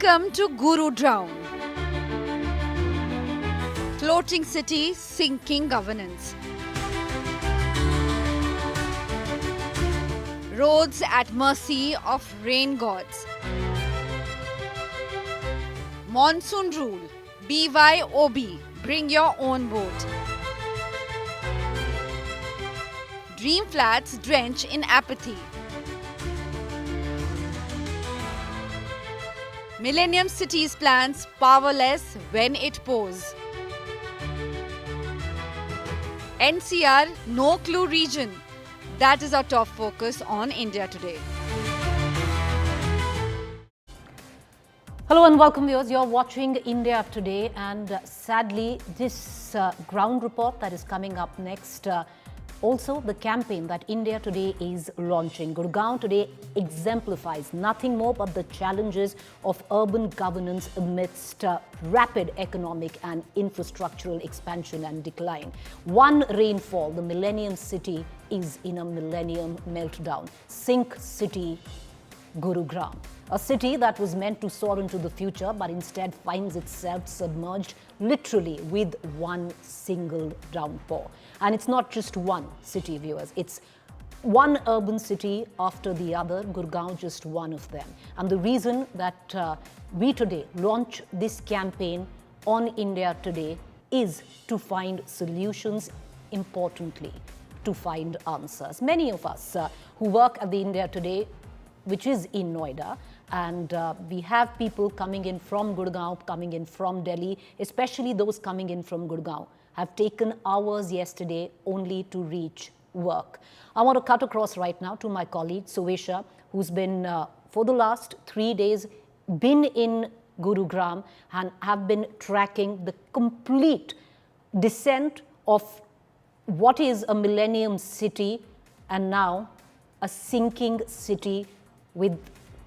Welcome to Gurugram. Floating city, sinking governance. Roads at mercy of rain gods. Monsoon rule. BYOB. Bring your own boat. Dream flats drench in apathy. Millennium City's plans powerless when it pours. NCR no clue region. That is our top focus on India Today. Hello and welcome viewers. You're watching India Today, and sadly this ground report that is coming up next, also the campaign that India Today is launching. Gurgaon today exemplifies nothing more but the challenges of urban governance amidst rapid economic and infrastructural expansion and decline. One rainfall, the Millennium City is in a millennium meltdown. Sink City, Gurugram. A city that was meant to soar into the future but instead finds itself submerged literally with one single downpour. And it's not just one city, viewers. It's one urban city after the other, Gurgaon just one of them. And the reason that we today launch this campaign on India Today is to find solutions, importantly, to find answers. Many of us who work at the India Today, which is in Noida, and we have people coming in from Gurgaon, coming in from Delhi, especially those coming in from Gurgaon, have taken hours yesterday only to reach work. I want to cut across right now to my colleague Suesha, who's been for the last 3 days been in Gurugram and have been tracking the complete descent of what is a millennium city and now a sinking city with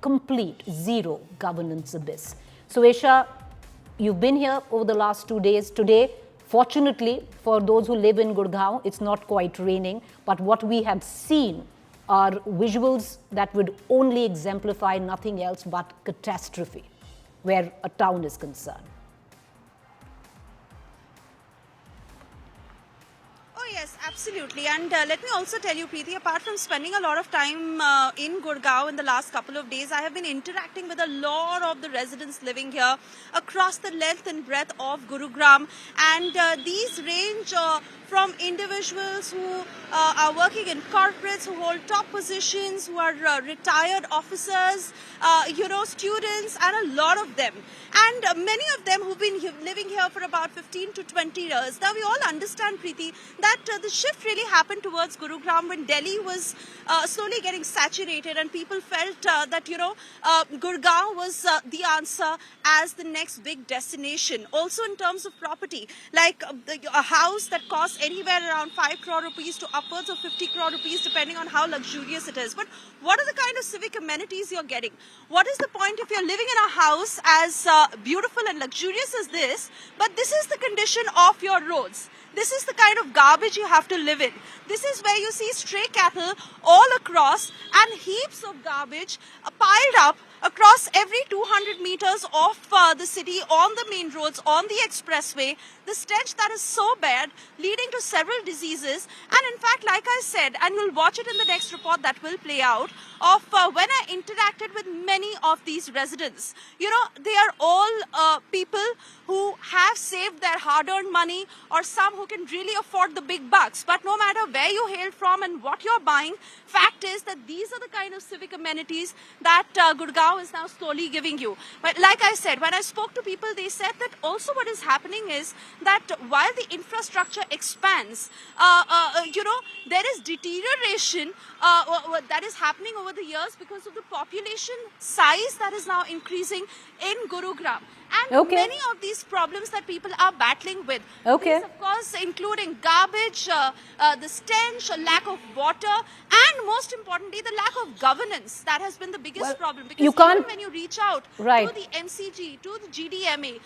complete zero governance abyss. Suesha, you've been here over the last 2 days. Today, fortunately, for those who live in Gurgaon, it's not quite raining, but what we have seen are visuals that would only exemplify nothing else but catastrophe where a town is concerned. Yes, absolutely. And let me also tell you, Preeti, apart from spending a lot of time in Gurgaon in the last couple of days, I have been interacting with a lot of the residents living here across the length and breadth of Gurugram. And these range from individuals who are working in corporates, who hold top positions, who are retired officers, students, and a lot of them. And many of them who've been living here for about 15 to 20 years. Now, we all understand, Preeti, that the shift really happened towards Gurugram when Delhi was slowly getting saturated and people felt that, Gurgaon was the answer as the next big destination. Also in terms of property, like a house that costs anywhere around 5 crore rupees to upwards of 50 crore rupees, depending on how luxurious it is. But what are the kind of civic amenities you're getting? What is the point if you're living in a house as beautiful and luxurious as this, but this is the condition of your roads? This is the kind of garbage you have to live in. This is where you see stray cattle all across and heaps of garbage piled up across every 200 meters of the city, on the main roads, on the expressway. The stench that is so bad, leading to several diseases. And in fact, like I said, and you'll watch it in the next report that will play out, of when I interacted with many of these residents. They are all people who have saved their hard-earned money, or some who can really afford the big bucks. But no matter where you hail from and what you're buying, fact is that these are the kind of civic amenities that Gurgaon is now slowly giving you. But like I said, when I spoke to people, they said that also what is happening is that while the infrastructure expands, there is deterioration that is happening over the years because of the population size that is now increasing in Gurugram. And many of these problems that people are battling with, these, of course, including garbage, the stench, a lack of water, and most importantly, the lack of governance. That has been the biggest problem. Because even when you reach out to the MCG, to the GDMA,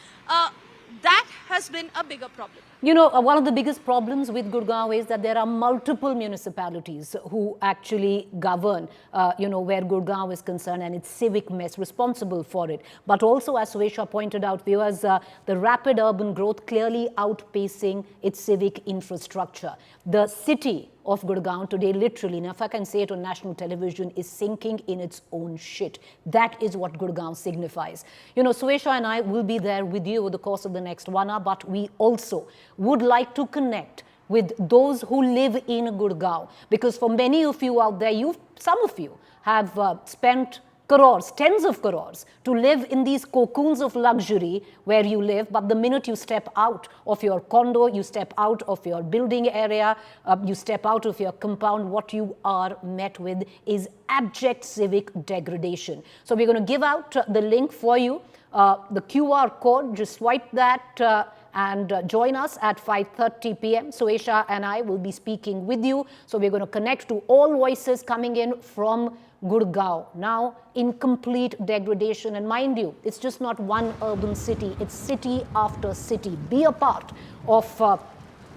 that has has been a bigger problem. You know, one of the biggest problems with Gurgaon is that there are multiple municipalities who actually govern, where Gurgaon is concerned, and it's Civic mess responsible for it. But also, as Suesha pointed out, viewers, the rapid urban growth clearly outpacing its civic infrastructure. The city of Gurgaon today, literally, and if I can say it on national television, is sinking in its own shit. That is what Gurgaon signifies. You know, Suesha and I will be there with you over the course of the next 1 hour, but we also would like to connect with those who live in Gurgaon, because for many of you out there, some of you have spent crores, tens of crores, to live in these cocoons of luxury where you live, but the minute you step out of your condo, you step out of your building area, you step out of your compound, what you are met with is abject civic degradation. So we're going to give out the link for you, the QR code, just swipe that and join us at 5:30 p.m. Suesha and I will be speaking with you. So we're going to connect to all voices coming in from Gurgaon, now in complete degradation. And mind you, it's just not one urban city, it's city after city. Be a part of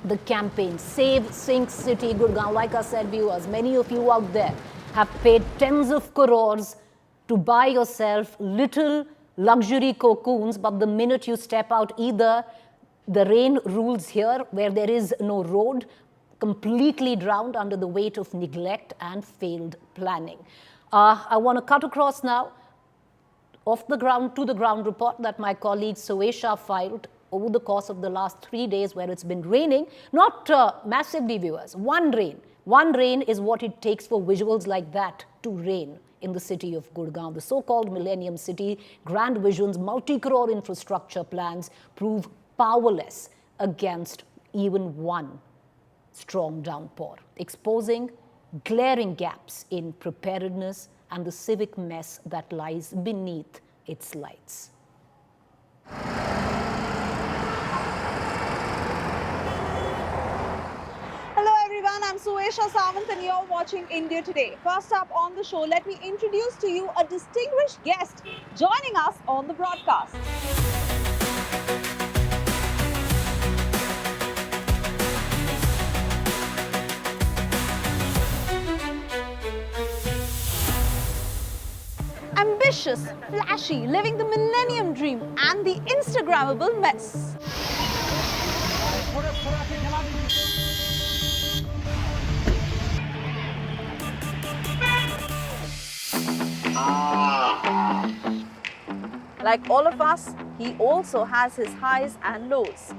the campaign. Save Sink City Gurgaon. Like I said, viewers, many of you out there have paid tens of crores to buy yourself little luxury cocoons, but the minute you step out, either the rain rules here where there is no road, completely drowned under the weight of neglect and failed planning. I want to cut across now off the ground to the ground report that my colleague Suesha filed over the course of the last 3 days where it's been raining. Not massively, viewers. One rain is what it takes for visuals like that to rain in the city of Gurgaon. The so-called Millennium City, grand visions, multi-crore infrastructure plans prove powerless against even one strong downpour, exposing glaring gaps in preparedness and the civic mess that lies beneath its lights. Hello everyone, I'm Suesha Sawant and you're watching India Today. First up on the show, let me introduce to you a distinguished guest joining us on the broadcast. Ambitious, flashy, living the millennium dream and the Instagrammable mess. Like all of us, he also has his highs and lows.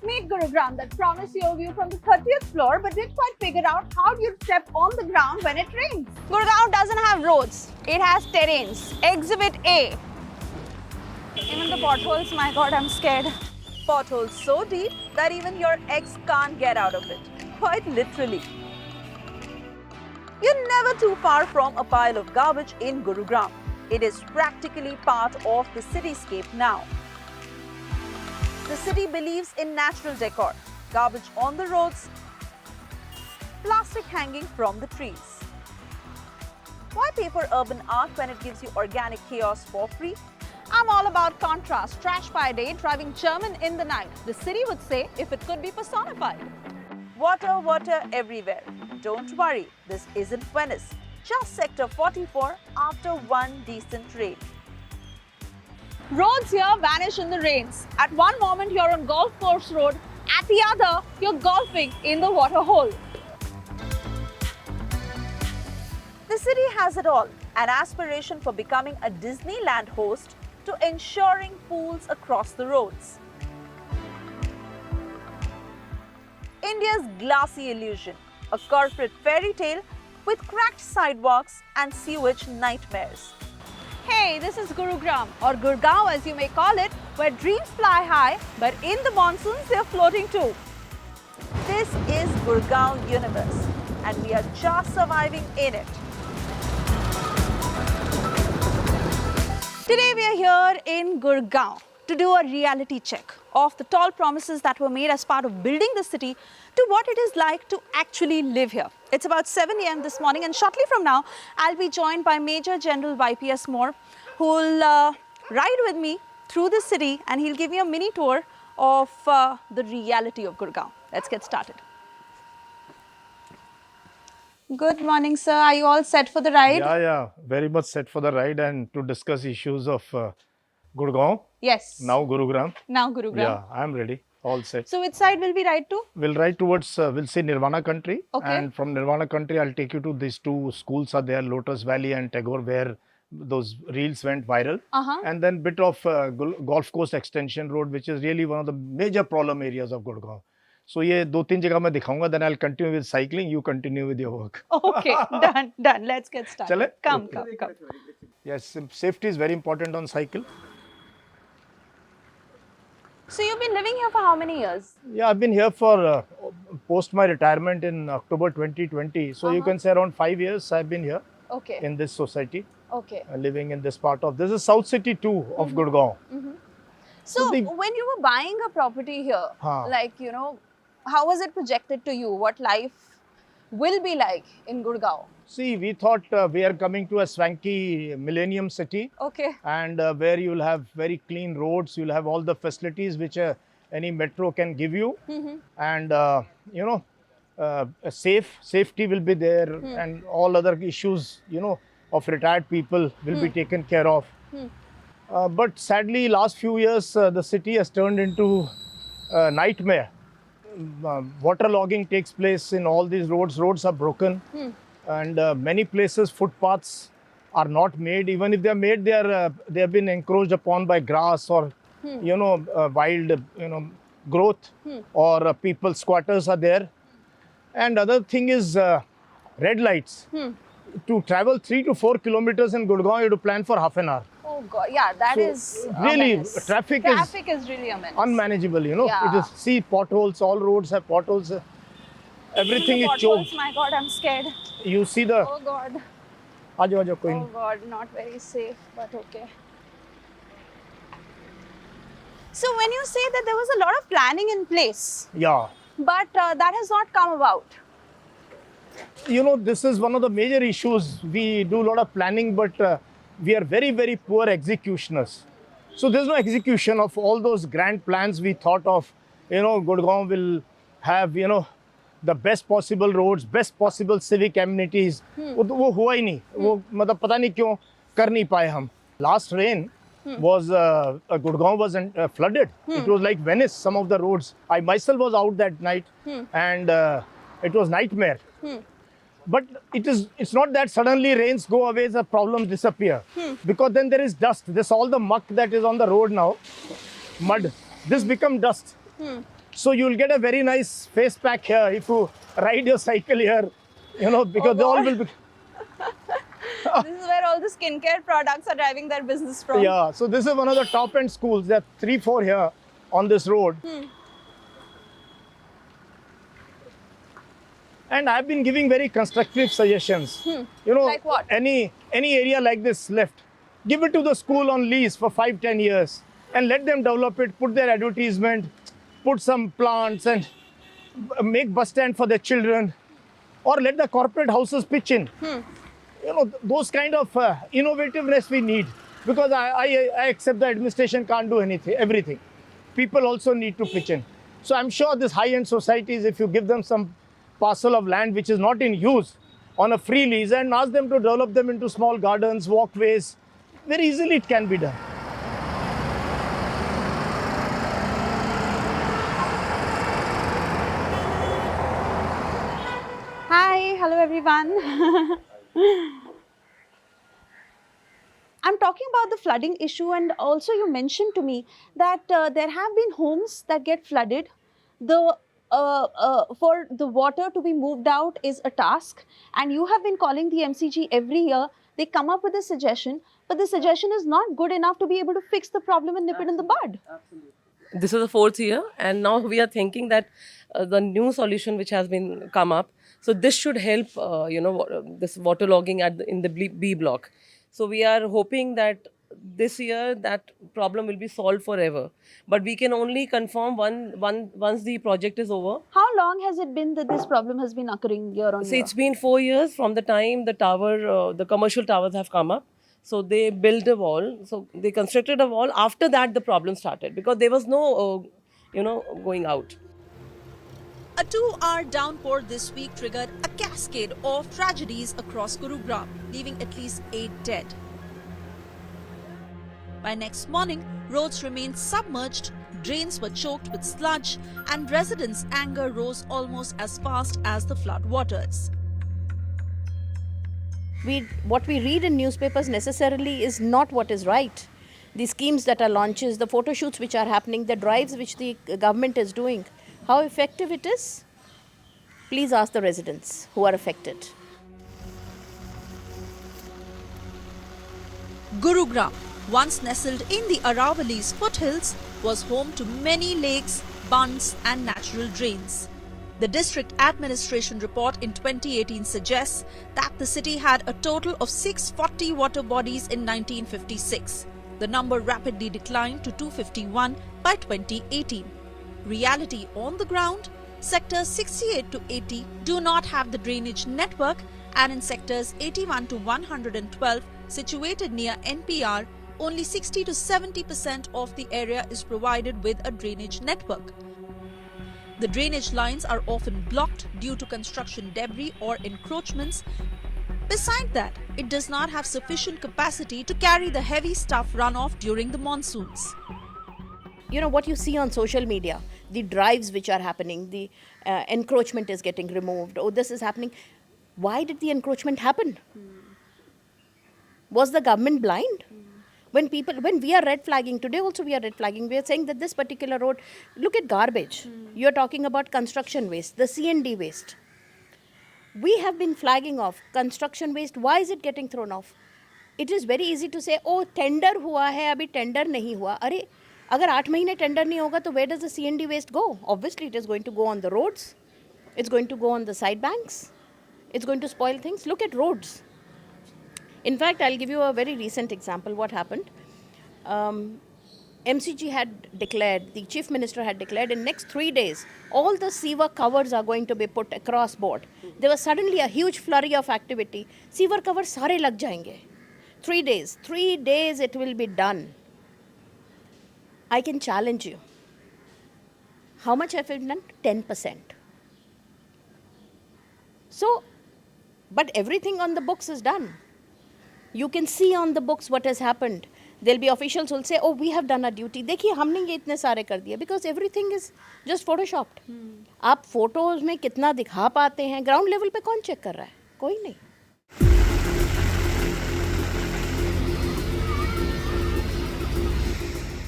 Meet Gurugram that promised you a view from the 30th floor but didn't quite figure out how you'd step on the ground when it rains. Gurugram doesn't have roads, it has terrains. Exhibit A. Even the potholes, my god, I'm scared. Potholes so deep that even your ex can't get out of it. Quite literally. You're never too far from a pile of garbage in Gurugram. It is practically part of the cityscape now. The city believes in natural decor, garbage on the roads, plastic hanging from the trees. Why pay for urban art when it gives you organic chaos for free? I'm all about contrast, trash by day, driving German in the night. The city would say if it could be personified. Water, water everywhere. Don't worry, this isn't Venice. Just Sector 44 after one decent rain. Roads here vanish in the rains. At one moment you're on Golf Course Road, at the other you're golfing in the water hole. The city has it all, an aspiration for becoming a Disneyland host to ensuring pools across the roads. India's glassy illusion, a corporate fairy tale with cracked sidewalks and sewage nightmares. Hey, this is Gurugram, or Gurgaon as you may call it, where dreams fly high, but in the monsoons they're floating too. This is Gurgaon universe, and we are just surviving in it. Today we are here in Gurgaon to do a reality check of the tall promises that were made as part of building the city to what it is like to actually live here. It's about 7 a.m. this morning, and shortly from now, I'll be joined by Major General YPS Moore, who will ride with me through the city and he'll give me a mini tour of the reality of Gurgaon. Let's get started. Good morning, sir. Are you all set for the ride? Yeah, very much set for the ride and to discuss issues of Gurgaon, Yes. now Gurugram. Now Gurugram. Yeah, I'm ready, all set. So which side will we ride to? We'll ride towards, we'll say Nirvana country. Okay. And from Nirvana country, I'll take you to these two schools are there, Lotus Valley and Tagore, where those reels went viral. And then bit of Golf Course Extension Road, which is really one of the major problem areas of Gurgaon. So ये दो तीन जगह मैं दिखाऊंगा, then I'll continue with cycling, you continue with your work. Okay, done. Let's get started. Chale? Come. Yes, safety is very important on cycle. So you've been living here for how many years? Yeah, I've been here for post my retirement in October 2020. So you can say around 5 years I've been here Okay. in this society, Okay. living in this part of, this is South City 2 of Gurgaon. So the- when you were buying a property here, Haan. like, how was it projected to you? What life will be like in Gurgaon? See, we thought we are coming to a swanky Millennium City Okay. and where you'll have very clean roads, you'll have all the facilities which any metro can give you. And, safety will be there and all other issues, of retired people will be taken care of. But sadly, last few years, the city has turned into a nightmare. Waterlogging takes place in all these roads. Roads are broken. And many places, footpaths are not made. Even if they are made, they have been encroached upon by grass or, wild, growth or people, squatters are there. And other thing is red lights. To travel 3 to 4 kilometers in Gurgaon, you have to plan for half an hour. Oh God, yeah, that So, is a really, menace. traffic is really a menace. unmanageable, Yeah. It is, see potholes, all roads have potholes. Everything is Potholes, choked. my God, I'm scared. You see the, Oh God. aajo, koi Oh nahi. God, not very safe, but okay. So when you say that there was a lot of planning in place, Yeah. but that has not come about. This is one of the major issues. We do a lot of planning, but we are very, very poor executioners. So there's no execution of all those grand plans we thought of. Gurgaon will have, the best possible roads, best possible civic amenities. वो हुआ ही नहीं. वो मतलब पता नहीं क्यों कर नहीं पाए हम. Last rain was Gurgaon was flooded. It was like Venice. Some of the roads. I myself was out that night, and it was nightmare. But it's not that suddenly rains go away, the problems disappear. Because then there is dust. This all the muck that is on the road now, mud, this become dust. So you'll get a very nice face pack here if you ride your cycle here, because they all will be. This is where all the skincare products are driving their business from. Yeah, so this is one of the top end schools. There are 3, 4 here on this road. And I've been giving very constructive suggestions. Like what? Any area like this left, give it to the school on lease for 5, 10 years and let them develop it, put their advertisement, put some plants and make bus stand for their children, or let the corporate houses pitch in. Those kind of innovativeness we need, because I accept the administration can't do everything. People also need to pitch in. So I'm sure these high-end societies, if you give them some parcel of land which is not in use on a free lease and ask them to develop them into small gardens, walkways, very easily it can be done. Hi, hello everyone. I'm talking about the flooding issue, and also you mentioned to me that there have been homes that get flooded. For the water to be moved out is a task, and you have been calling the MCG every year. They come up with a suggestion, but the suggestion is not good enough to be able to fix the problem and nip it in the bud. This is the 4th year, and now we are thinking that the new solution which has been come up, so this should help this waterlogging in the B block. So we are hoping that this year that problem will be solved forever, but we can only confirm once the project is over. How long has it been that this problem has been occurring year on See, year? it's been 4 years from the time the commercial towers have come up. So they built a wall. So they constructed a wall. After that, the problem started because there was no, going out. A 2-hour downpour this week triggered a cascade of tragedies across Gurugram, leaving at least 8 dead. By next morning, roads remained submerged, drains were choked with sludge, and residents' anger rose almost as fast as the flood waters. What we read in newspapers necessarily is not what is right. The schemes that are launches, the photo shoots which are happening, the drives which the government is doing, how effective it is? Please ask the residents who are affected. Gurugram, once nestled in the Aravalli's foothills, was home to many lakes, bunds and natural drains. The district administration report in 2018 suggests that the city had a total of 640 water bodies in 1956. The number rapidly declined to 251 by 2018. Reality on the ground, sectors 68 to 80 do not have the drainage network, and in sectors 81 to 112 situated near NPR, only 60 to 70% of the area is provided with a drainage network. The drainage lines are often blocked due to construction debris or encroachments. Besides that, it does not have sufficient capacity to carry the heavy stuff runoff during the monsoons. You know what you see on social media, the drives which are happening, the encroachment is getting removed, oh this is happening. Why did the encroachment happen? Was the government blind? When we are red flagging, today also we are red flagging, we are saying that this particular road, look at garbage. You are talking about construction waste, the C&D waste. We have been flagging off construction waste. Why is it getting thrown off? It is very easy to say, oh tender हुआ है, अभी tender नहीं हुआ. अरे अगर 8 महीने tender नहीं होगा तो where does the C&D waste go? Obviously it is going to go on the roads. It's going to go on the side banks. It's going to spoil things. Look at roads. In fact, I'll give you a very recent example. What happened? MCG had declared, the Chief Minister had declared, in next 3 days, all the sewer covers are going to be put across board. There was suddenly a huge flurry of activity. Sewer covers sare lag jayenge. 3 days. 3 days it will be done. I can challenge you. How much have you done? 10%. So, but everything on the books is done. You can see on the books what has happened. There'll be officials who will say, oh, we have done our duty. देखिए हमने ये इतने सारे कर दिए, because everything is just photoshopped. आप photos में कितना दिखा पाते हैं, ground level पे कौन check कर रहा है? कोई नहीं.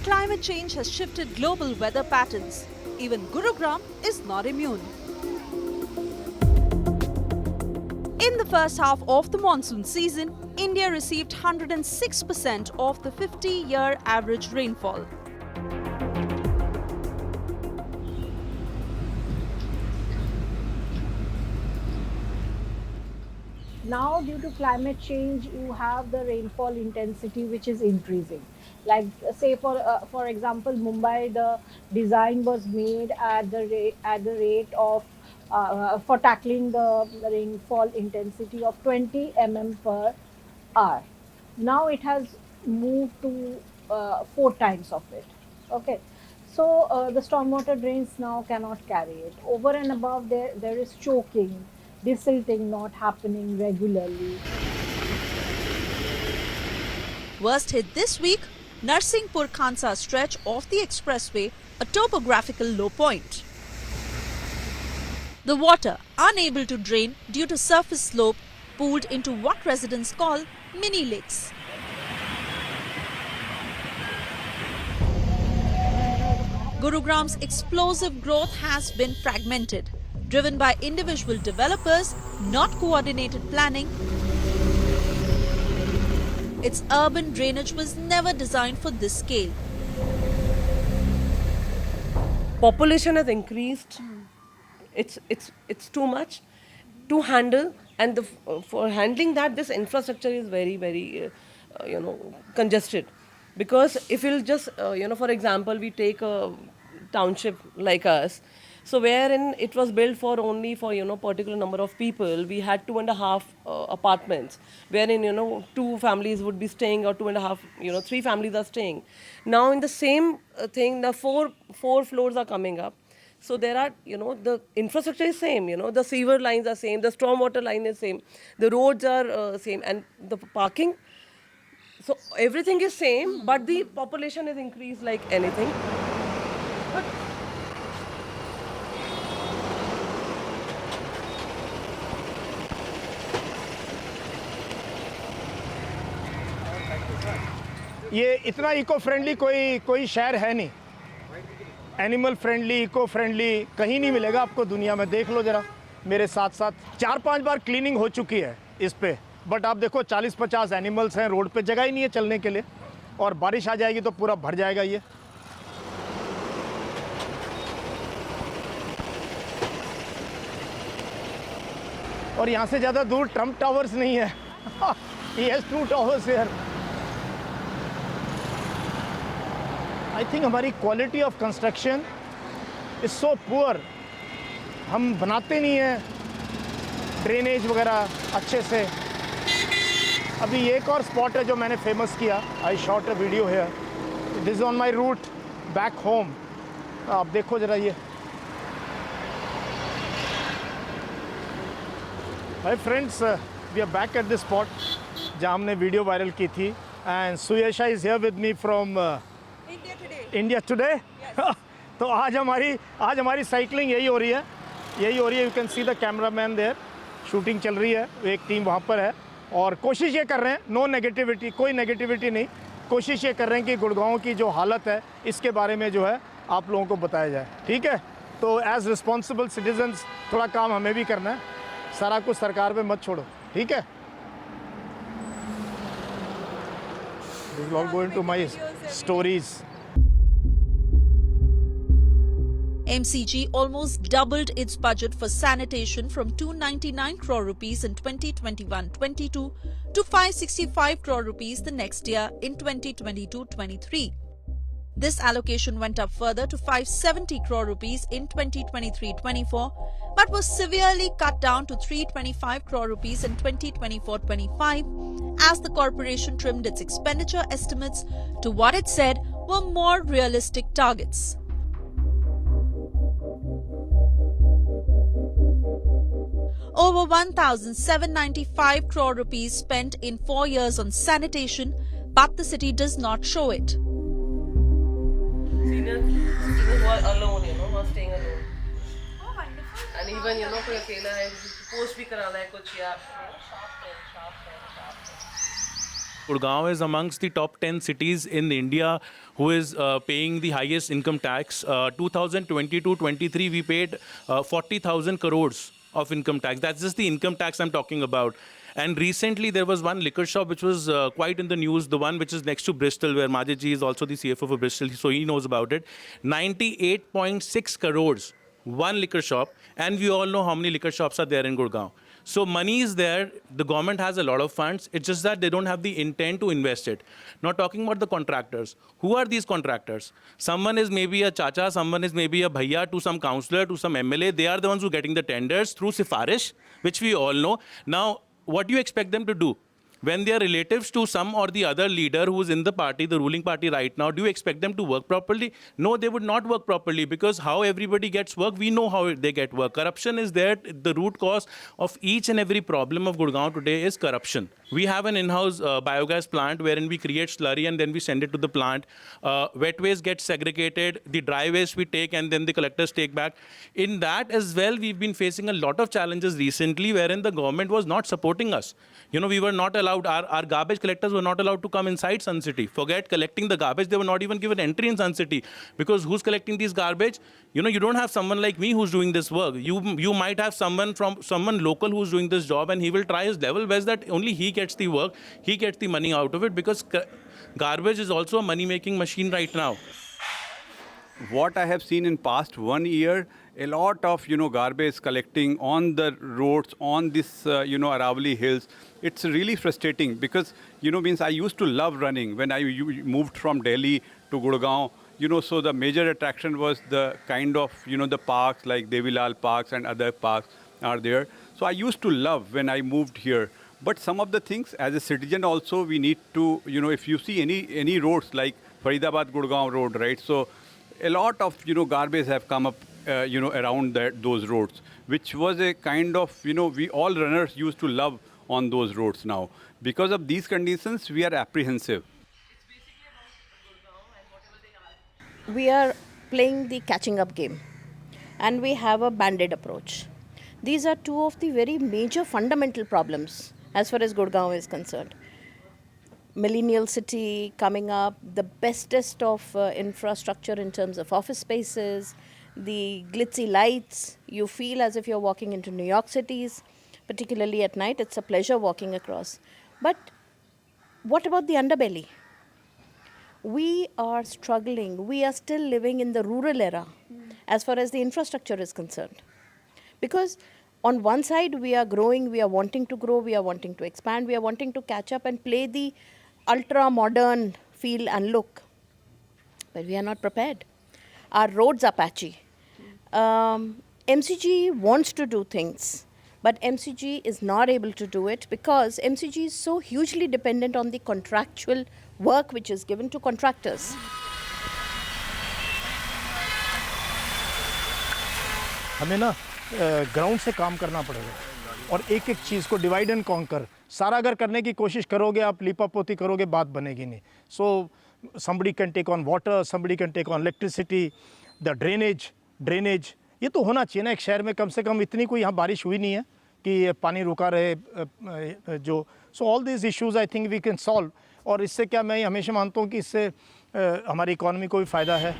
Climate change has shifted global weather patterns. Even Gurugram is not immune. In the first half of the monsoon season, India received 106% of the 50-year average rainfall. Now, due to climate change, you have the rainfall intensity which is increasing. Like, say for example, Mumbai, the design was made at the rate of for tackling the rainfall intensity of 20 mm per hour. Now it has moved to 4 times of it. Okay, so the stormwater drains now cannot carry it. Over and above, there is choking, desilting not happening regularly. Worst hit this week, Narsinghpur Khansa stretch of the expressway, a topographical low point. The water, unable to drain due to surface slope, pooled into what residents call mini lakes. Gurugram's explosive growth has been fragmented, driven by individual developers, not coordinated planning. Its urban drainage was never designed for this scale. Population has increased. It's too much to handle, and for handling that, this infrastructure is very congested. Because if you'll just for example, we take a township like us, So wherein it was built for only for particular number of people, we had 2.5 apartments, wherein 2 families would be staying, or 2.5, 3 families are staying. Now in the same thing, the four floors are coming up. So there are, the infrastructure is same, the sewer lines are same, the stormwater line is same, the roads are same, and the parking. So everything is same, but the population is increased like anything. ये इतना eco friendly कोई शहर है नहीं, animal friendly, eco friendly कहीं नहीं मिलेगा आपको दुनिया में। देख लो जरा मेरे साथ साथ, 4-5 बार क्लीनिंग हो चुकी है इस पे, बट आप देखो 40-50 एनिमल्स हैं रोड पे, जगह ही नहीं है चलने के लिए, और बारिश आ जाएगी तो पूरा भर जाएगा ये। और यहाँ से ज़्यादा दूर ट्रम्प टावर्स नहीं है। He has 2 towers here. I think हमारी quality of construction is so poor, हम बनाते नहीं हैं ड्रेनेज वगैरह अच्छे से। अभी एक और स्पॉट है जो मैंने फेमस किया, आई शॉट अ वीडियो है, this is on my route back home. आप देखो ज़रा ये, my friends, we are back at this spot जहाँ हमने वीडियो वायरल की थी, and Suyasha is here with me from India Today. तो आज हमारी साइकिलिंग यही हो रही है। You can see the cameraman there, shooting चल रही है, एक टीम वहाँ पर है, और कोशिश ये कर रहे हैं, नो नेगेटिविटी, कोई नेगेटिविटी नहीं, कोशिश ये कर रहे हैं कि गुड़गांव की जो हालत है इसके बारे में जो है आप लोगों को बताया जाए। ठीक है, तो एज रिस्पॉन्सिबल सिटीजन्स थोड़ा काम हमें भी करना है, सारा कुछ सरकार पे मत छोड़ो। ठीक है, we will all go into my stories. MCG almost doubled its budget for sanitation from 299 crore rupees in 2021-22 to 565 crore rupees the next year in 2022-23. This allocation went up further to 570 crore rupees in 2023-24, but was severely cut down to 325 crore rupees in 2024-25 as the corporation trimmed its expenditure estimates to what it said were more realistic targets. Over 1,795 crore rupees spent in 4 years on sanitation, but the city does not show it. Seniors who are alone, who are staying alone. Oh, wonderful. And even, कोई अकेला है, post भी कराना है कुछ, या Gurgaon is amongst the top 10 cities in India who is paying the highest income tax. 2022-23, we paid 40,000 crores of income tax. That's just the income tax I'm talking about. And recently there was one liquor shop which was quite in the news, the one which is next to Bristol, where Majidji is also the CFO for Bristol, so he knows about it. 98.6 crores, one liquor shop, and we all know how many liquor shops are there in Gurgaon. So money is there, the government has a lot of funds, it's just that they don't have the intent to invest it. Not talking about the contractors. Who are these contractors? Someone is maybe a chacha, someone is maybe a bhaiya to some councillor, to some MLA. They are the ones who are getting the tenders through sifarish, which we all know. Now, what do you expect them to do? When they are relatives to some or the other leader who is in the party, the ruling party right now, do you expect them to work properly? No, they would not work properly, because how everybody gets work, we know how they get work. Corruption is there. The root cause of each and every problem of Gurgaon today is corruption. We have an in-house biogas plant wherein we create slurry and then we send it to the plant. Wet waste gets segregated, the dry waste we take and then the collectors take back. In that as well, we've been facing a lot of challenges recently wherein the government was not supporting us. We were not allowed, our garbage collectors were not allowed to come inside Sun City. Forget collecting the garbage, they were not even given entry in Sun City. Because who's collecting these garbage? You don't have someone like me who's doing this work. You might have someone local who's doing this job, and he will try his level best that only he gets the work, he gets the money out of it, because garbage is also a money-making machine right now. What I have seen in past 1 year, a lot of garbage collecting on the roads, on this Aravali hills. It's really frustrating because means I used to love running when I moved from Delhi to Gurugram. So the major attraction was the kind of, the parks like Devilal parks and other parks are there. So I used to love when I moved here. But some of the things, as a citizen also, we need to, if you see any roads like Faridabad Gurgaon road, right? So a lot of, garbage have come up, around those roads, which was a kind of, we all runners used to love on those roads now. Because of these conditions, we are apprehensive. We are playing the catching up game and we have a band-aid approach. These are two of the very major fundamental problems as far as Gurgaon is concerned. Millennium City coming up, the bestest of infrastructure in terms of office spaces, the glitzy lights. You feel as if you're walking into New York cities, particularly at night. It's a pleasure walking across. But what about the underbelly? We are struggling. We are still living in the rural era as far as the infrastructure is concerned. Because on one side, we are growing, we are wanting to grow, we are wanting to expand, we are wanting to catch up and play the ultra-modern feel and look. But we are not prepared. Our roads are patchy. MCG wants to do things, but MCG is not able to do it because MCG is so hugely dependent on the contractual work which is given to contractors. हमें ना ground से काम करना पड़ेगा और एक एक चीज़ को डिवाइड एंड कॉन्कर सारा अगर करने की कोशिश करोगे आप लीपापोती करोगे बात बनेगी नहीं सो somebody can take on water, somebody can take on electricity, the drainage ये तो होना चाहिए ना एक शहर में कम से कम इतनी कोई यहाँ बारिश हुई नहीं है कि पानी रुका रहे जो so all this issues I think we can solve और इससे क्या मैं हमेशा मानता हूँ कि इससे हमारी इकोनॉमी को भी फ़ायदा है.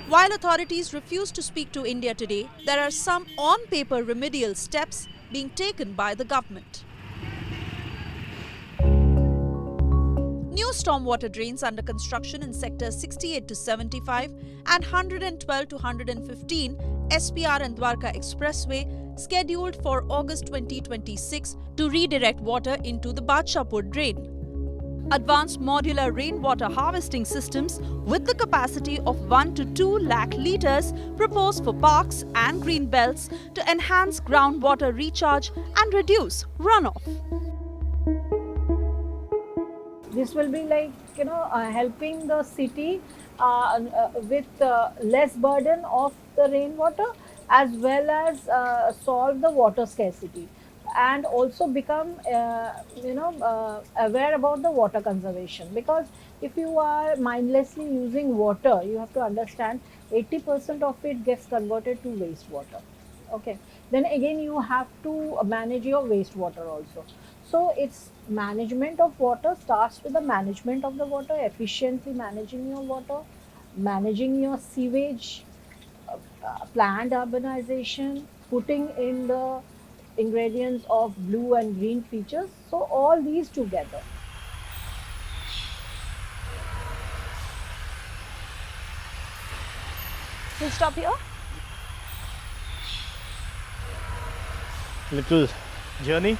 While authorities refuse to speak to India today, there are some on-paper remedial steps being taken by the government. New stormwater drains under construction in sectors 68 to 75 and 112 to 115 SPR and Dwarka Expressway scheduled for August 2026 to redirect water into the Badshahpur drain. Advanced modular rainwater harvesting systems with the capacity of 1 to 2 lakh litres proposed for parks and green belts to enhance groundwater recharge and reduce runoff. This will be like, helping the city with less burden of the rainwater as well as solve the water scarcity and also become, aware about the water conservation. Because if you are mindlessly using water, you have to understand 80% of it gets converted to wastewater. Okay. Then again, you have to manage your wastewater also. So it's management of water starts with the management of the water, efficiently managing your water, managing your sewage, planned urbanization, putting in the ingredients of blue and green features. So all these together. We'll stop here. Little journey.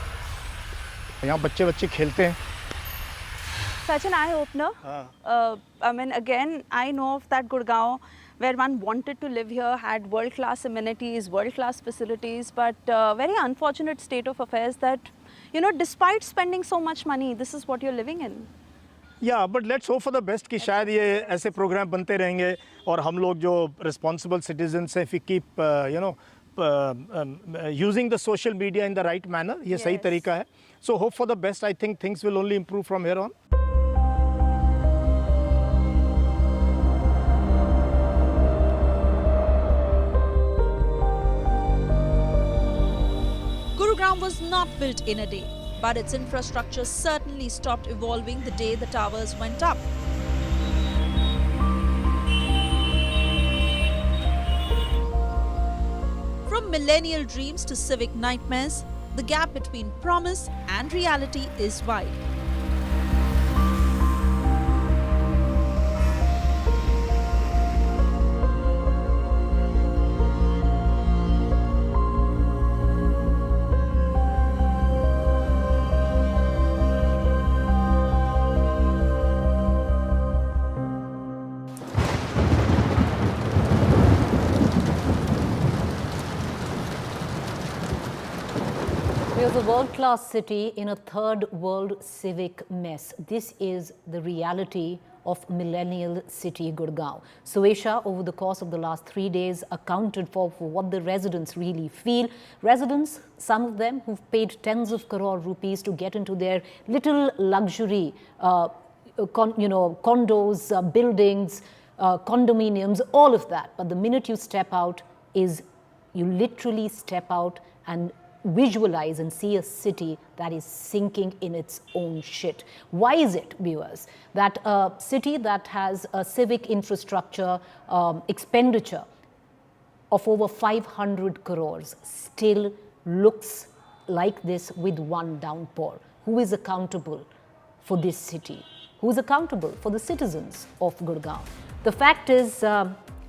यहाँ बच्चे खेलते हैं. Such an eye-opener. Again, I know of that Gurgaon where one wanted to live here, had world-class amenities, world-class facilities, but very unfortunate state of affairs that, despite spending so much money, this is what you're living in. Yeah, but let's hope for the best कि शायद ये ऐसे programme बनते रहेंगे और हम लोग जो responsible citizens हैं, if we keep, using the social media in the right manner, ये सही तरीका है. So hope for the best. I think things will only improve from here on. Gurugram was not built in a day, but its infrastructure certainly stopped evolving the day the towers went up. From millennial dreams to civic nightmares, the gap between promise and reality is wide. a world-class city in a third world civic mess. This is the reality of Millennium City, Gurgaon. Suesha, over the course of the last 3 days, accounted for what the residents really feel. Residents, some of them who've paid tens of crore rupees to get into their little luxury, condos, buildings, condominiums, all of that. But the minute you step out is you literally step out and visualize and see a city that is sinking in its own shit. Why is it, viewers, that a city that has a civic infrastructure expenditure of over 500 crores still looks like this with one downpour? Who is accountable for this city? Who is accountable for the citizens of Gurgaon? The fact is,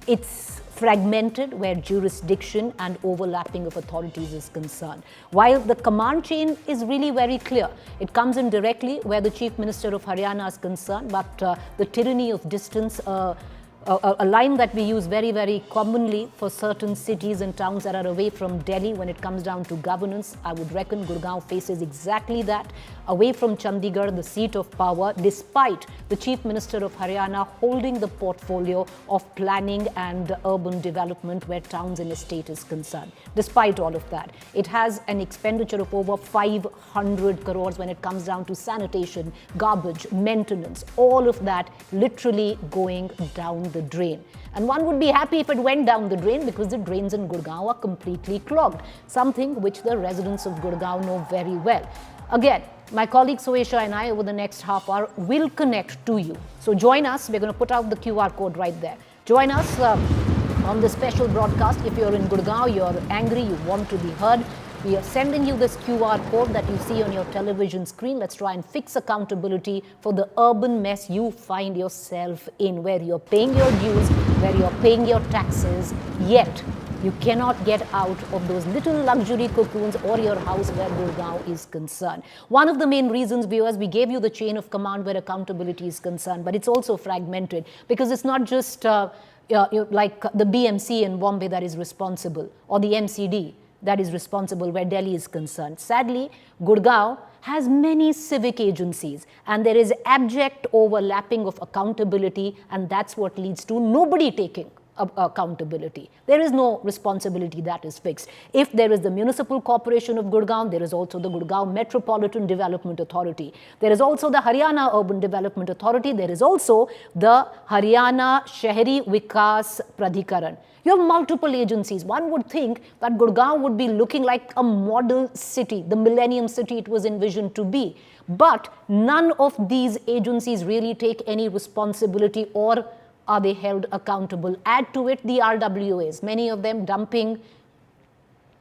it's fragmented where jurisdiction and overlapping of authorities is concerned. While the command chain is really very clear, it comes in directly where the Chief Minister of Haryana is concerned, but the tyranny of distance, a line that we use very, very commonly for certain cities and towns that are away from Delhi when it comes down to governance, I would reckon Gurgaon faces exactly that, away from Chandigarh, the seat of power, despite the Chief Minister of Haryana holding the portfolio of planning and urban development where towns and estate is concerned. Despite all of that, it has an expenditure of over 500 crores when it comes down to sanitation, garbage, maintenance, all of that literally going down the drain. And one would be happy if it went down the drain because the drains in Gurgaon are completely clogged, something which the residents of Gurgaon know very well. Again, my colleague Suesha and I over the next half hour will connect to you. So join us. We're going to put out the QR code right there. Join us on the special broadcast. If you're in Gurgaon, you're angry, you want to be heard, we are sending you this QR code that you see on your television screen. Let's try and fix accountability for the urban mess you find yourself in, where you're paying your dues, where you're paying your taxes, yet you cannot get out of those little luxury cocoons or your house where Gurgaon is concerned. One of the main reasons, viewers, we gave you the chain of command where accountability is concerned, but it's also fragmented because it's not just like the BMC in Bombay that is responsible, or the MCD that is responsible where Delhi is concerned. Sadly, Gurgaon has many civic agencies and there is abject overlapping of accountability, and that's what leads to nobody taking accountability. There is no responsibility that is fixed. If there is the Municipal Corporation of Gurgaon, there is also the Gurgaon Metropolitan Development Authority. There is also the Haryana Urban Development Authority. There is also the Haryana Shahri Vikas Pradhikaran. You have multiple agencies. One would think that Gurgaon would be looking like a model city, the Millennium City it was envisioned to be. But none of these agencies really take any responsibility, or are they held accountable? Add to it the RWAs, many of them dumping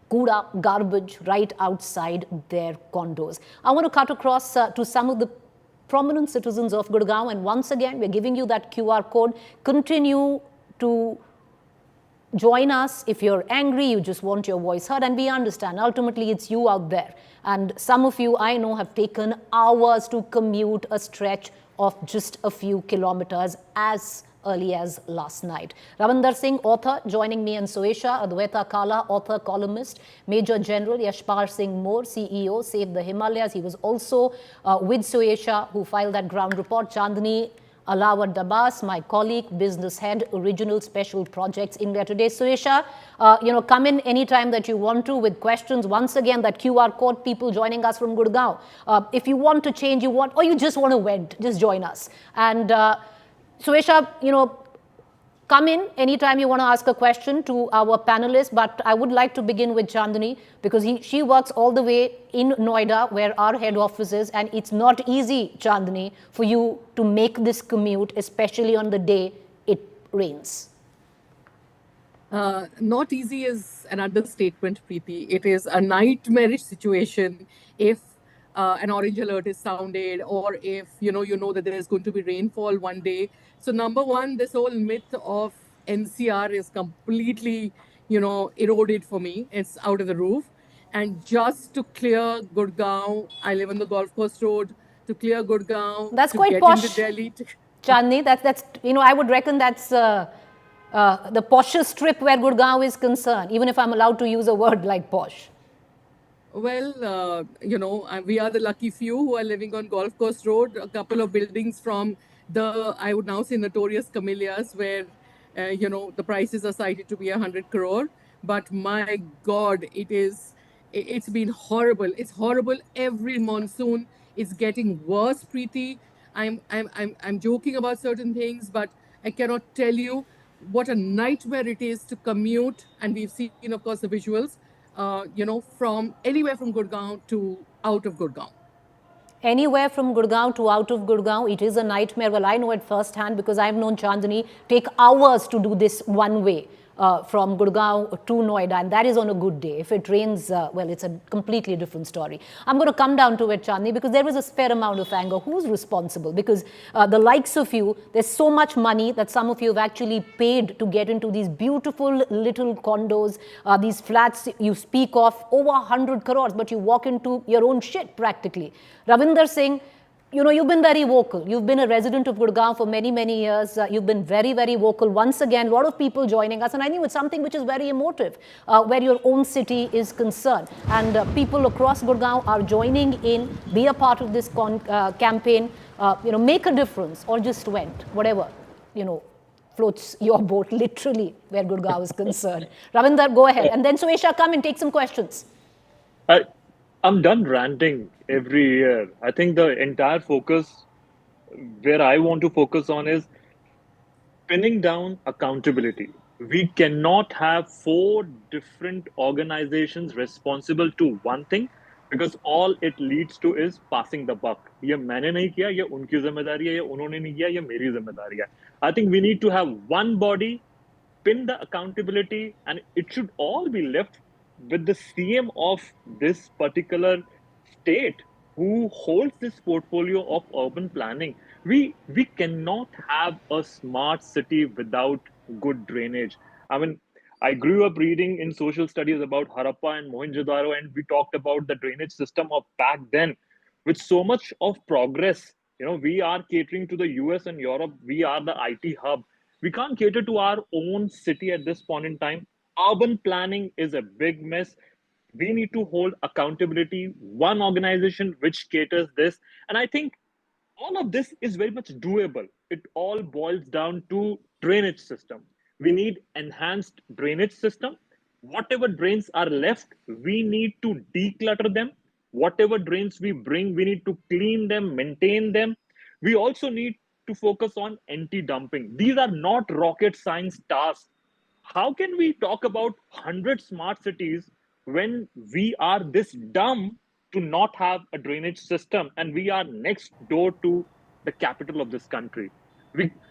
kuda, garbage right outside their condos. I want to cut across to some of the prominent citizens of Gurgaon, and once again, we're giving you that QR code. Continue to join us. If you're angry, you just want your voice heard, and we understand ultimately it's you out there. And some of you I know have taken hours to commute a stretch of just a few kilometers as early as last night. Ravinder Singh, author, joining me, and Suesha Adwaita Kala, author, columnist. Major General Yashpal Singh Moore, CEO, Save the Himalayas. He was also with Suesha, who filed that ground report. Chandni Alawar Dabas, my colleague, business head, Original Special Projects India Today. Suesha, come in anytime that you want to with questions. Once again, that QR code, people joining us from Gurgaon. If you want to change, or you just want to vent, just join us. And Suesha, come in anytime you want to ask a question to our panelists, but I would like to begin with Chandni because she works all the way in Noida where our head office is, and it's not easy, Chandni, for you to make this commute, especially on the day it rains. Not easy is an understatement, Preeti. It is a nightmarish situation if an orange alert is sounded, or if you know that there is going to be rainfall one day. So number one, this whole myth of NCR is completely, eroded for me. It's out of the roof. And just to clear Gurgaon, I live on the golf course road, to clear Gurgaon, that's to quite get posh, into Delhi. Chandni, that's I would reckon that's the poshest strip where Gurgaon is concerned, even if I'm allowed to use a word like posh. Well, we are the lucky few who are living on Golf Course Road, a couple of buildings from I would now say, notorious Camellias, where, the prices are cited to be 100 crore. But my God, it's been horrible. It's horrible. Every monsoon is getting worse, Preeti. I'm joking about certain things, but I cannot tell you what a nightmare it is to commute. And we've seen, of course, the visuals, from anywhere from Gurgaon to out of Gurgaon. Anywhere from Gurgaon to out of Gurgaon, it is a nightmare. Well, I know it firsthand because I've known Chandani take hours to do this one way from Gurgaon to Noida, and that is on a good day. If it rains, well, it's a completely different story. I'm going to come down to it, Chandni, because there was a fair amount of anger. Who's responsible? Because the likes of you, there's so much money that some of you have actually paid to get into these beautiful little condos, these flats you speak of, over 100 crores, but you walk into your own shit practically. Ravinder Singh, you've been very vocal. You've been a resident of Gurgaon for many, many years. You've been very, very vocal. Once again, a lot of people joining us. And I think it's something which is very emotive, where your own city is concerned. And people across Gurgaon are joining in, be a part of this campaign, make a difference, or just went, whatever, floats your boat, literally, where Gurgaon is concerned. Ravinder, go ahead. And then Suesha, come and take some questions. I'm done ranting every year. I think the entire focus, where I want to focus on, is pinning down accountability. We cannot have four different organizations responsible to one thing, because all it leads to is passing the buck. ये मैंने नहीं किया, ये उनकी जिम्मेदारी है, ये उन्होंने नहीं किया, ये मेरी जिम्मेदारी है. I think we need to have one body, pin the accountability, and it should all be left with the CM of this particular state who holds this portfolio of urban planning. We cannot have a smart city without good drainage. I mean, I grew up reading in social studies about Harappa and Mohenjo-daro, and we talked about the drainage system of back then. With so much of progress, we are catering to the US and Europe. We are the IT hub. We can't cater to our own city at this point in time. Urban planning is a big mess. We need to hold accountability, one organization which caters this. And I think all of this is very much doable. It all boils down to drainage system. We need enhanced drainage system. Whatever drains are left, we need to declutter them. Whatever drains we bring, we need to clean them, maintain them. We also need to focus on anti-dumping. These are not rocket science tasks. How can we talk about 100 smart cities when we are this dumb to not have a drainage system and we are next door to the capital of this country?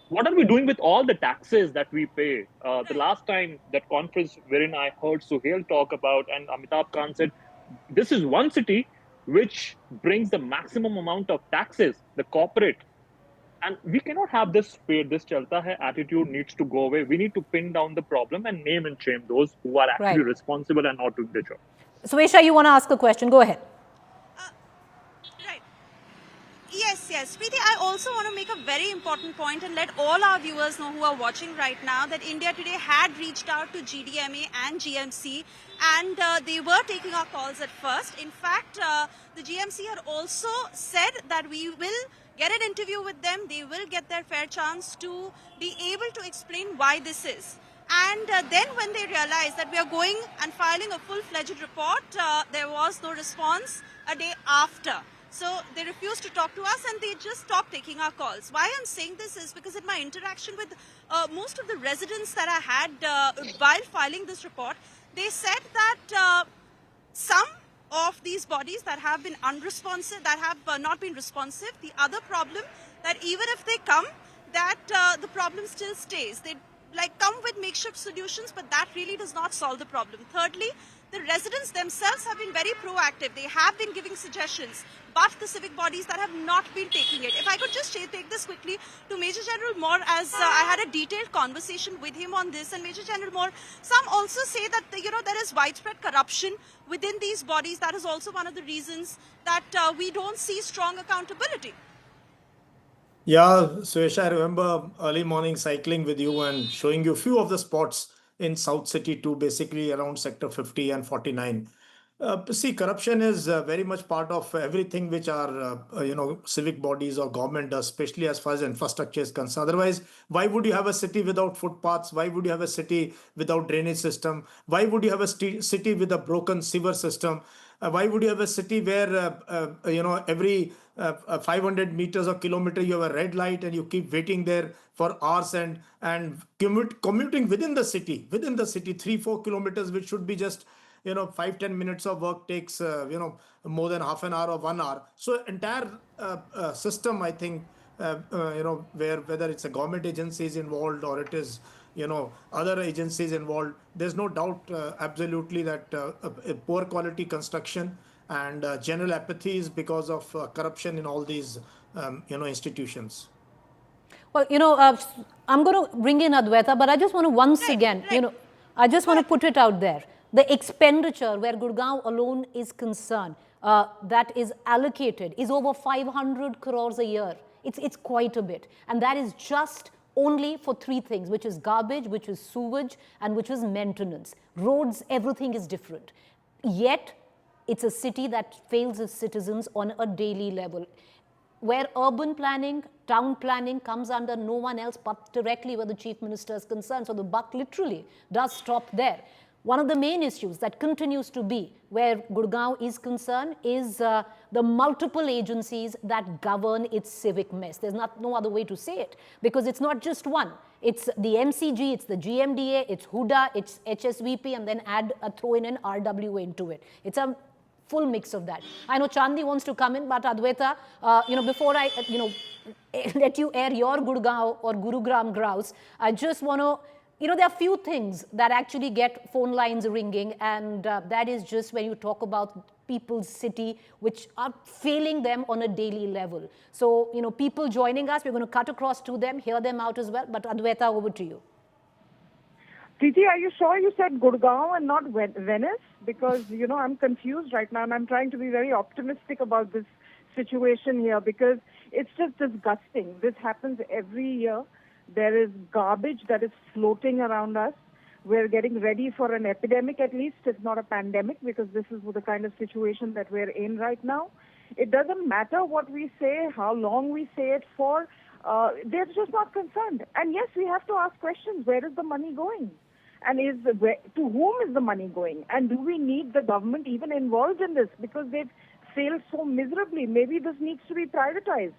What are we doing with all the taxes that we pay? The last time that conference wherein I heard Suhail talk about, and Amitabh Khan said, this is one city which brings the maximum amount of taxes, the corporate. And we cannot have this fear, this chalta hai attitude needs to go away. We need to pin down the problem and name and shame those who are actually responsible and not doing their job. Suesha, you want to ask a question? Go ahead. Right. Yes. Preeti, I also want to make a very important point and let all our viewers know who are watching right now that India Today had reached out to GDMA and GMC, and they were taking our calls at first. In fact, the GMC had also said that we will get an interview with them. They will get their fair chance to be able to explain why this is. And then when they realized that we are going and filing a full-fledged report, there was no response a day after. So they refused to talk to us and they just stopped taking our calls. Why I'm saying this is because in my interaction with most of the residents that I had while filing this report, they said that some of these bodies that have been unresponsive, that have not been responsive. The other problem, that even if they come, that the problem still stays. They come with makeshift solutions, but that really does not solve the problem. Thirdly, the residents themselves have been very proactive. They have been giving suggestions, but the civic bodies that have not been taking it. If I could just take this quickly to Major General Moore, as I had a detailed conversation with him on this, and Major General Moore, some also say that there is widespread corruption within these bodies. That is also one of the reasons that we don't see strong accountability. Yeah, Suesha, I remember early morning cycling with you and showing you a few of the spots in South City too, basically around Sector 50 and 49. See, corruption is very much part of everything which our civic bodies or government does, especially as far as infrastructure is concerned. Otherwise, why would you have a city without footpaths? Why would you have a city without drainage system? Why would you have a city with a broken sewer system? Why would you have a city where every 500 meters or kilometer you have a red light and you keep waiting there for hours and commuting within the city 3-4 kilometers, which should be just 5-10 minutes of work takes more than half an hour or 1 hour. So entire system, I think, whether it's a government agencies involved or it is other agencies involved, there's no doubt absolutely that poor quality construction and general apathy is because of corruption in all these institutions. Well, I'm going to bring in Adwaita, but I just want to once again, I just want to put it out there. The expenditure where Gurgaon alone is concerned, that is allocated, is over 500 crores a year. It's quite a bit. And that is just only for three things, which is garbage, which is sewage, and which is maintenance. Roads, everything is different. Yet, it's a city that fails its citizens on a daily level. Where urban planning, town planning comes under no one else but directly where the chief minister is concerned. So the buck literally does stop there. One of the main issues that continues to be where Gurgaon is concerned is the multiple agencies that govern its civic mess. There's no other way to say it, because it's not just one. It's the MCG, it's the GMDA, it's HUDA, it's HSVP, and then throw in an RWA into it. It's a full mix of that. I know Chandni wants to come in, but Adwaita, before I, let you air your Gurgaon or Gurugram grouse, I just want to, there are few things that actually get phone lines ringing, and that is just when you talk about people's city, which are failing them on a daily level. So, people joining us, we're going to cut across to them, hear them out as well. But Adwaita, over to you. Preeti, are you sure you said Gurgaon and not Venice? Because, I'm confused right now, and I'm trying to be very optimistic about this situation here, because it's just disgusting. This happens every year. There is garbage that is floating around us. We're getting ready for an epidemic, at least, if not a pandemic, because this is the kind of situation that we're in right now. It doesn't matter what we say, how long we say it for. They're just not concerned. And yes, we have to ask questions. Where is the money going? And to whom is the money going? And do we need the government even involved in this? Because they've failed so miserably. Maybe this needs to be privatized.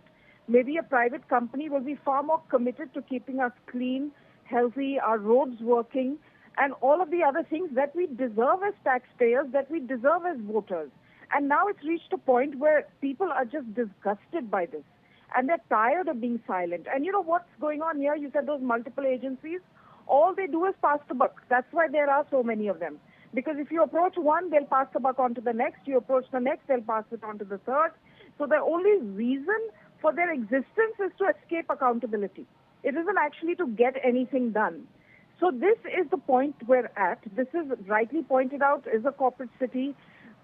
Maybe a private company will be far more committed to keeping us clean, healthy, our roads working, and all of the other things that we deserve as taxpayers, that we deserve as voters. And now it's reached a point where people are just disgusted by this. And they're tired of being silent. And what's going on here? You said those multiple agencies. All they do is pass the buck. That's why there are so many of them. Because if you approach one, they'll pass the buck on to the next. You approach the next, they'll pass it on to the third. So the only reason for their existence is to escape accountability. It isn't actually to get anything done. So this is the point we're at. This is rightly pointed out, is a corporate city.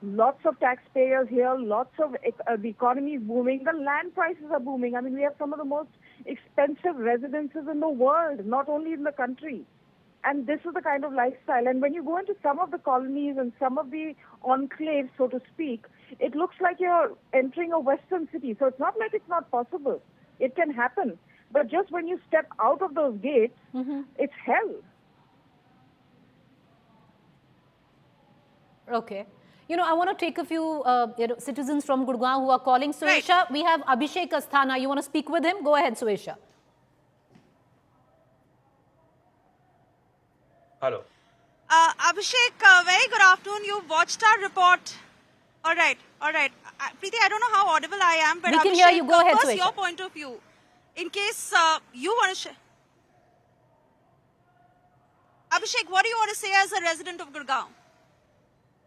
Lots of taxpayers here, lots of the economy is booming. The land prices are booming. I mean, we have some of the most expensive residences in the world, not only in the country. And this is the kind of lifestyle. And when you go into some of the colonies and some of the enclaves, so to speak, it looks like you're entering a Western city. So it's not like it's not possible. It can happen. But just when you step out of those gates, it's hell. Okay. I want to take a few citizens from Gurgaon who are calling. Suesha, we have Abhishek Asthana. You want to speak with him? Go ahead, Suesha. Hello. Abhishek, very good afternoon. You've watched our report. All right. Preeti, I don't know how audible I am, but we can Abhishek, hear you. Go ahead, first Suesha. your point of view. In case you want to share. Abhishek, what do you want to say as a resident of Gurgaon?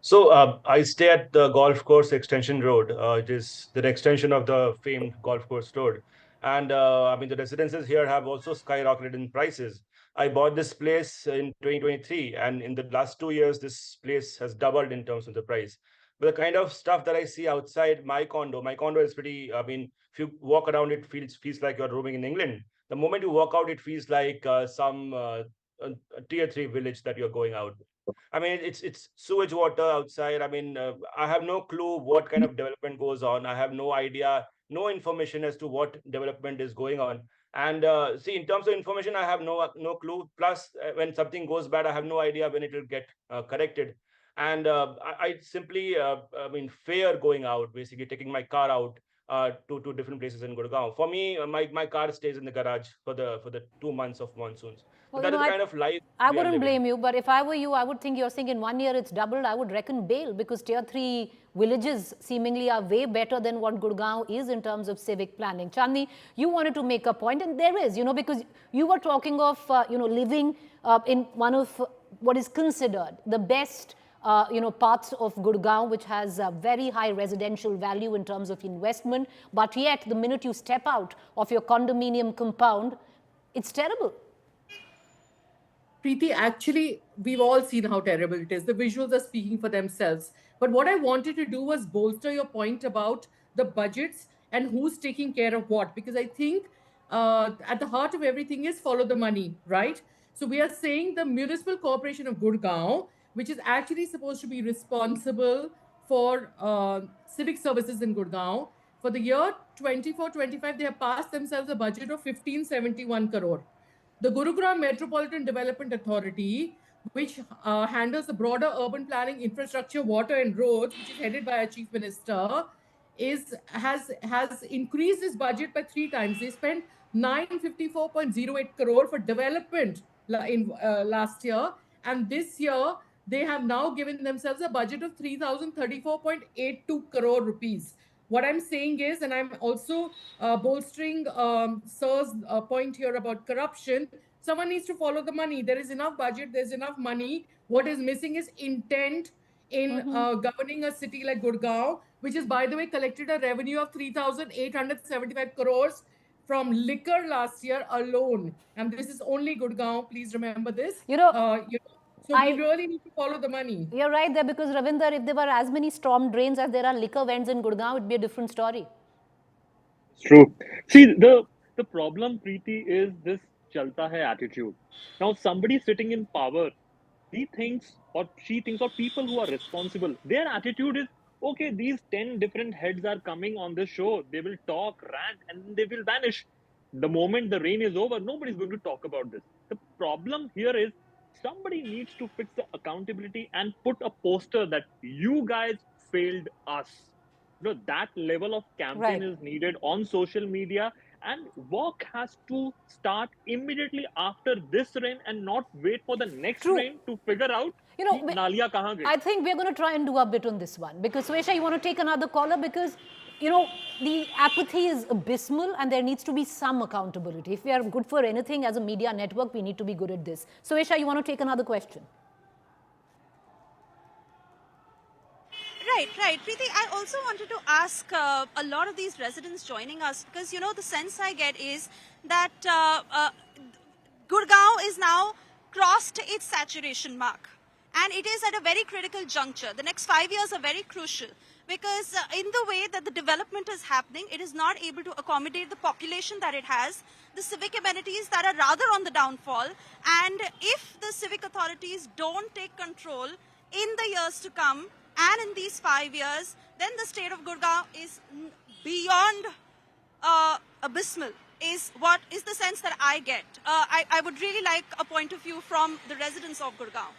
So I stay at the golf course extension road. It is the extension of the famed golf course road. And the residences here have also skyrocketed in prices. I bought this place in 2023, and in the last 2 years, this place has doubled in terms of the price. But the kind of stuff that I see outside my condo is pretty, if you walk around, it feels like you're roaming in England. The moment you walk out, it feels like some a tier 3 village that you're going out. I mean, it's sewage water outside. I mean, I have no clue what kind of development goes on. I have no idea, no information as to what development is going on. And see, in terms of information, I have no clue. Plus, when something goes bad, I have no idea when it will get corrected. And I simply, I mean, fear going out, basically taking my car out to different places in Gurgaon. For me, my car stays in the garage for the 2 months of monsoons. So Well, that is the kind of life I we are wouldn't living. blame you, but if I were you, I would think you're saying in 1 year it's doubled. I would reckon bail because tier 3 villages seemingly are way better than what Gurgaon is in terms of civic planning. Chandni, you wanted to make a point, and there is, because you were talking of, living in one of what is considered the best parts of Gurgaon, which has a very high residential value in terms of investment. But yet, the minute you step out of your condominium compound, it's terrible. Preeti, actually, we've all seen how terrible it is. The visuals are speaking for themselves. But what I wanted to do was bolster your point about the budgets and who's taking care of what. Because I think at the heart of everything is follow the money, right? So we are saying the Municipal Corporation of Gurgaon, which is actually supposed to be responsible for civic services in Gurgaon, for the year 24-25, they have passed themselves a budget of 1571 crore. The Gurugram Metropolitan Development Authority, which handles the broader urban planning, infrastructure, water, and roads, which is headed by our chief minister, has increased its budget by 3 times. They spent 954.08 crore for development in last year, and this year they have now given themselves a budget of 3,034.82 crore rupees. What I'm saying is, and I'm also bolstering Sir's point here about corruption, someone needs to follow the money. There is enough budget, there's enough money. What is missing is intent in governing a city like Gurgaon, which is, by the way, collected a revenue of 3,875 crores from liquor last year alone. And this is only Gurgaon. Please remember this. So we really need to follow the money. You're right there, because Ravinder, if there were as many storm drains as there are liquor vents in Gurgaon, it'd be a different story. It's true. See, the problem, Preeti, is this chalta hai attitude. Now, somebody sitting in power, he thinks or she thinks, or people who are responsible, their attitude is, okay, these 10 different heads are coming on this show. They will talk, rant, and they will vanish. The moment the rain is over, nobody's going to talk about this. The problem here is somebody needs to fix the accountability and put a poster that you guys failed us. That level of campaign is needed on social media, and work has to start immediately after this rain and not wait for the next rain to figure out naliya kahan gayi. I think we're going to try and do a bit on this one, because Swesha, you want to take another caller, because the apathy is abysmal and there needs to be some accountability. If we are good for anything as a media network, we need to be good at this. Swesha, you want to take another question? Right. Preeti, I also wanted to ask a lot of these residents joining us, because, the sense I get is that Gurgaon is now crossed its saturation mark. And it is at a very critical juncture. The next 5 years are very crucial, because in the way that the development is happening, it is not able to accommodate the population that it has, the civic amenities that are rather on the downfall. And if the civic authorities don't take control in the years to come, and in these 5 years, then the state of Gurgaon is beyond abysmal, is what is the sense that I get. I would really like a point of view from the residents of Gurgaon.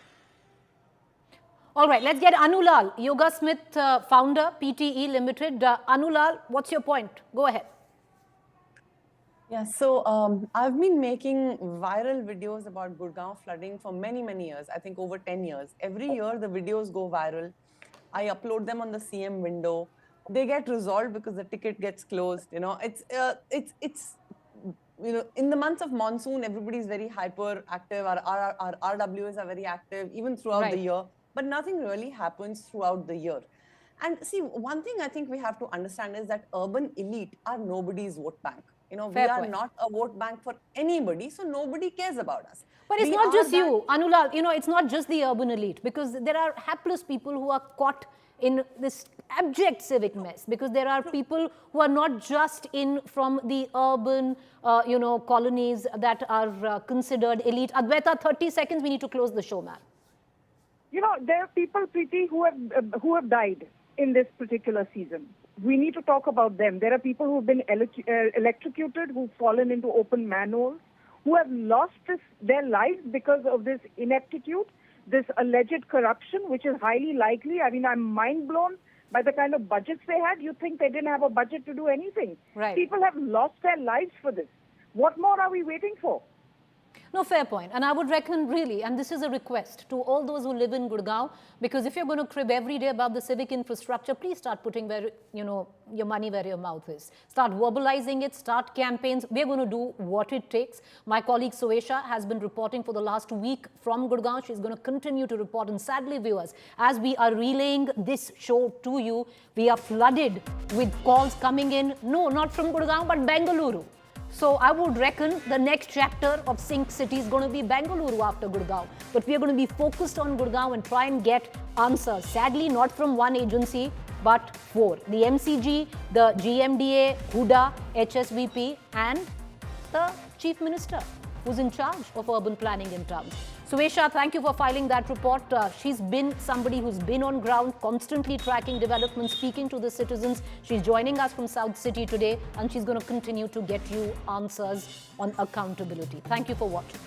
All right, let's get Anulal, Yoga Smith founder, PTE Limited. Anulal, what's your point? Go ahead. Yeah, so I've been making viral videos about Gurgaon flooding for many, many years. I think over 10 years. Every year the videos go viral. I upload them on the CM window. They get resolved because the ticket gets closed. It's in the months of monsoon, everybody's very hyper active. Our RWs are very active even throughout the year. But nothing really happens throughout the year. And see, one thing I think we have to understand is that urban elite are nobody's vote bank. We are not a vote bank for anybody, so nobody cares about us. But it's not just you, Anulal, it's not just the urban elite, because there are hapless people who are caught in this abject civic mess, because there are people who are not just in from the urban, colonies that are considered elite. Advaita, 30 seconds, we need to close the show, ma'am. there are people, Preeti, who have died in this particular season. We need to talk about them. There are people who have been electrocuted, who've fallen into open manholes, who have lost their lives because of this ineptitude, this alleged corruption, which is highly likely. I mean, I'm mind blown by the kind of budgets they had. You think they didn't have a budget to do anything? Right. People have lost their lives for this. What more are we waiting for? No, fair point. And I would reckon really, and this is a request to all those who live in Gurgaon, because if you're going to crib every day about the civic infrastructure, please start putting your money where your mouth is. Start verbalizing it, start campaigns. We're going to do what it takes. My colleague Suesha has been reporting for the last week from Gurgaon. She's going to continue to report. And sadly, viewers, as we are relaying this show to you, we are flooded with calls coming in. No, not from Gurgaon, but Bengaluru. So I would reckon the next chapter of Sync City is going to be Bengaluru after Gurgaon. But we are going to be focused on Gurgaon and try and get answers. Sadly, not from one agency, but four. The MCG, the GMDA, Huda, HSVP and the Chief Minister, who's in charge of urban planning in towns. Suesha, thank you for filing that report. She's been somebody who's been on ground, constantly tracking developments, speaking to the citizens. She's joining us from South City today, and she's going to continue to get you answers on accountability. Thank you for watching.